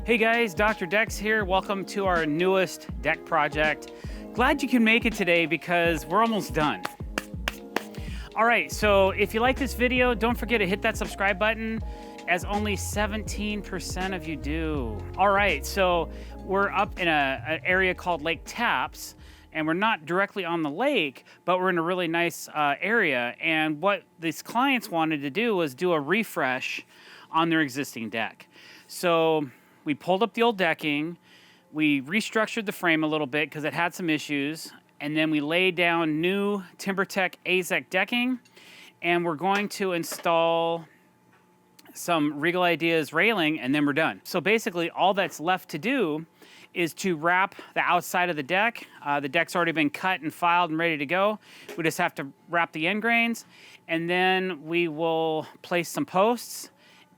Hey guys, Dr. Decks here. Welcome to our newest deck project. Glad you can make it today because we're almost done. All right, so if you like this video, don't forget to hit that subscribe button, as only 17% of you do. All right, so we're up in an area called Lake Taps, and we're not directly on the lake, but we're in a really nice area. And what these clients wanted to do was do a refresh on their existing deck. So we pulled up the old decking, we restructured the frame a little bit because it had some issues, and then we laid down new TimberTech AZEK decking, and we're going to install some Regal Ideas railing, and then we're done. So basically all that's left to do is to wrap the outside of the deck. The deck's already been cut and filed and ready to go. We just have to wrap the end grains, and then we will place some posts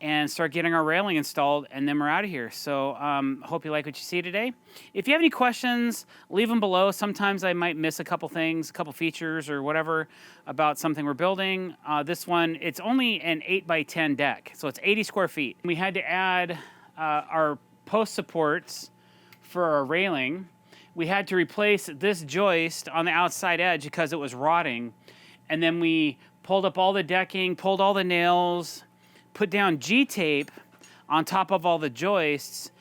and start getting our railing installed, and then we're out of here. So hope you like what you see today. If you have any questions, leave them below. Sometimes I might miss a couple things, a couple features or whatever about something we're building. This one, it's only an 8x10 deck, so it's 80 square feet. We had to add our post supports for our railing. We had to replace this joist on the outside edge because it was rotting. And then we pulled up all the decking, pulled all the nails, put down G-tape on top of all the joists,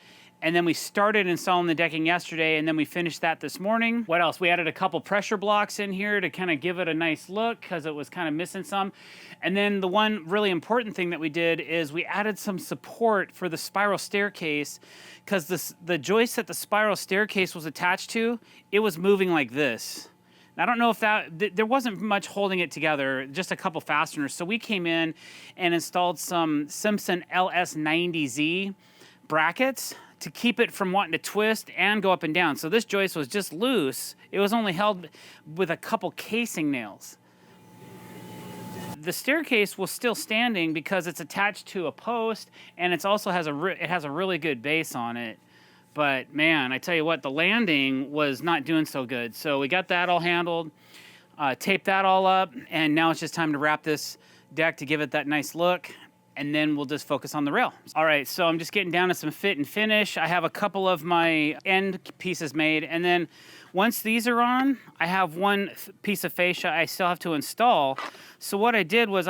and then we started installing the decking yesterday, and then we finished that this morning. What else? We added a couple pressure blocks in here to kind of give it a nice look because it was kind of missing some. And then the one really important thing that we did is we added some support for the spiral staircase because the joist that the spiral staircase was attached to, it was moving like this. I don't know if there wasn't much holding it together, just a couple fasteners. So we came in and installed some Simpson LS90Z brackets to keep it from wanting to twist and go up and down. So this joist was just loose. It was only held with a couple casing nails. The staircase was still standing because it's attached to a post, and it also has a really good base on it. But man, I tell you what, the landing was not doing so good. So we got that all handled, taped that all up, and now it's just time to wrap this deck to give it that nice look, and then we'll just focus on the rail. All right, so I'm just getting down to some fit and finish. I have a couple of my end pieces made, and then once these are on, I have one piece of fascia I still have to install. So what I did was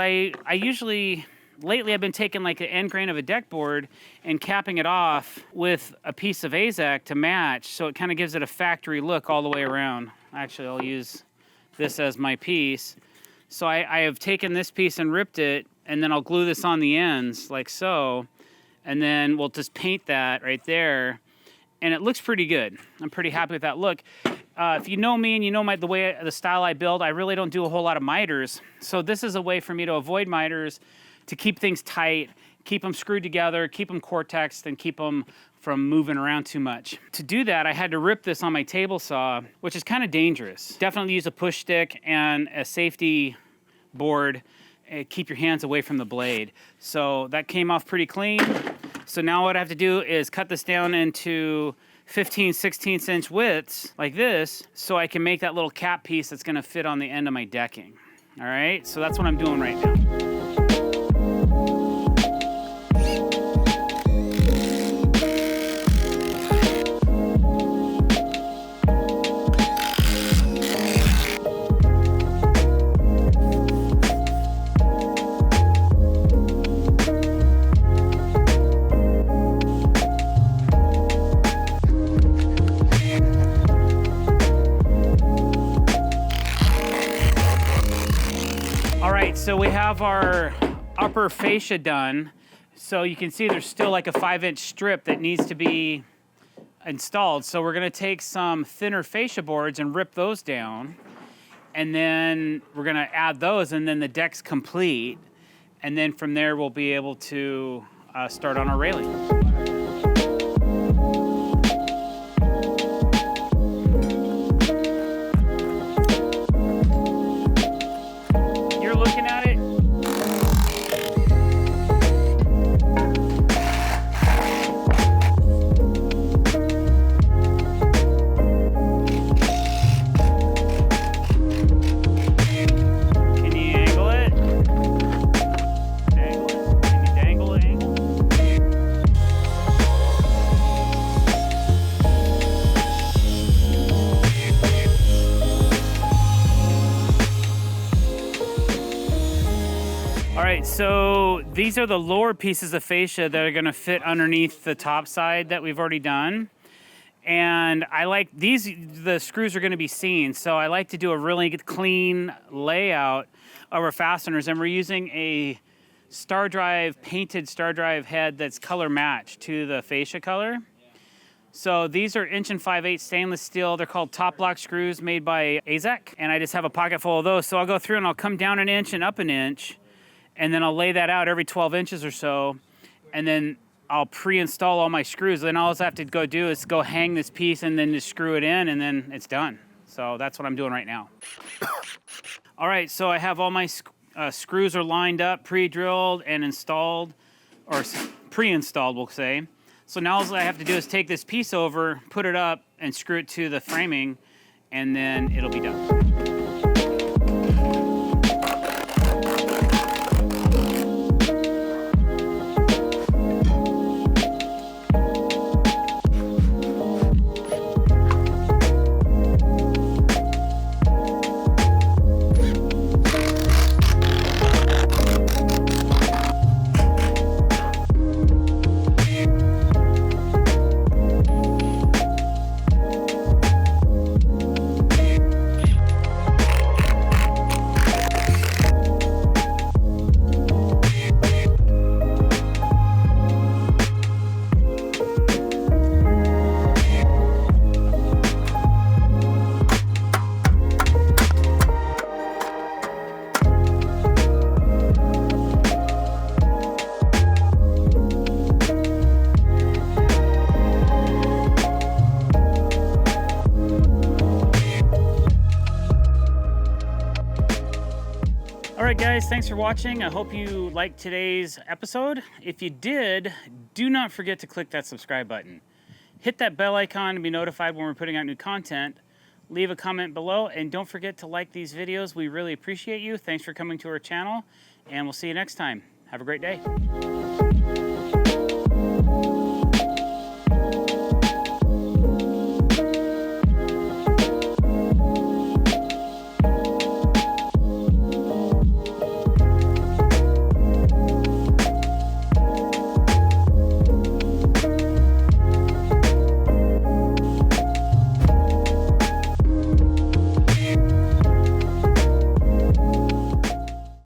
lately I've been taking like the end grain of a deck board and capping it off with a piece of AZEK to match, so it kind of gives it a factory look all the way around. Actually, I'll use this as my piece. So I have taken this piece and ripped it, and then I'll glue this on the ends like so, and then we'll just paint that right there, and it looks pretty good. I'm pretty happy with that look. If you know me and you know the style I build, I really don't do a whole lot of miters. So this is a way for me to avoid miters, to keep things tight, keep them screwed together, keep them Cortexed, and keep them from moving around too much. To do that, I had to rip this on my table saw, which is kind of dangerous. Definitely use a push stick and a safety board. Keep your hands away from the blade. So that came off pretty clean. So now what I have to do is cut this down into 15/16 inch widths like this, so I can make that little cap piece that's gonna fit on the end of my decking. All right, so that's what I'm doing right now. So we have our upper fascia done. So you can see there's still like a 5-inch strip that needs to be installed. So we're gonna take some thinner fascia boards and rip those down. And then we're gonna add those, and then the deck's complete. And then from there, we'll be able to start on our railing. so these are the lower pieces of fascia that are gonna fit underneath the top side that we've already done. And I like these, the screws are gonna be seen, so I like to do a really clean layout of our fasteners, and we're using a star drive, painted star drive head that's color matched to the fascia color. So these are 1 5/8" stainless steel. They're called top lock screws made by AZEK, and I just have a pocket full of those. So I'll go through and I'll come down 1 inch and up 1 inch, and then I'll lay that out every 12 inches or so, and then I'll pre-install all my screws. Then all I have to go do is go hang this piece and then just screw it in, and then it's done. So that's what I'm doing right now. All right, so I have all my screws are lined up, pre-drilled and installed, or pre-installed, we'll say. So now all I have to do is take this piece over, put it up, and screw it to the framing, and then it'll be done. All right, guys, thanks for watching. I hope you liked today's episode. If you did, do not forget to click that subscribe button. Hit that bell icon to be notified when we're putting out new content. Leave a comment below, and don't forget to like these videos. We really appreciate you. Thanks for coming to our channel, and we'll see you next time. Have a great day.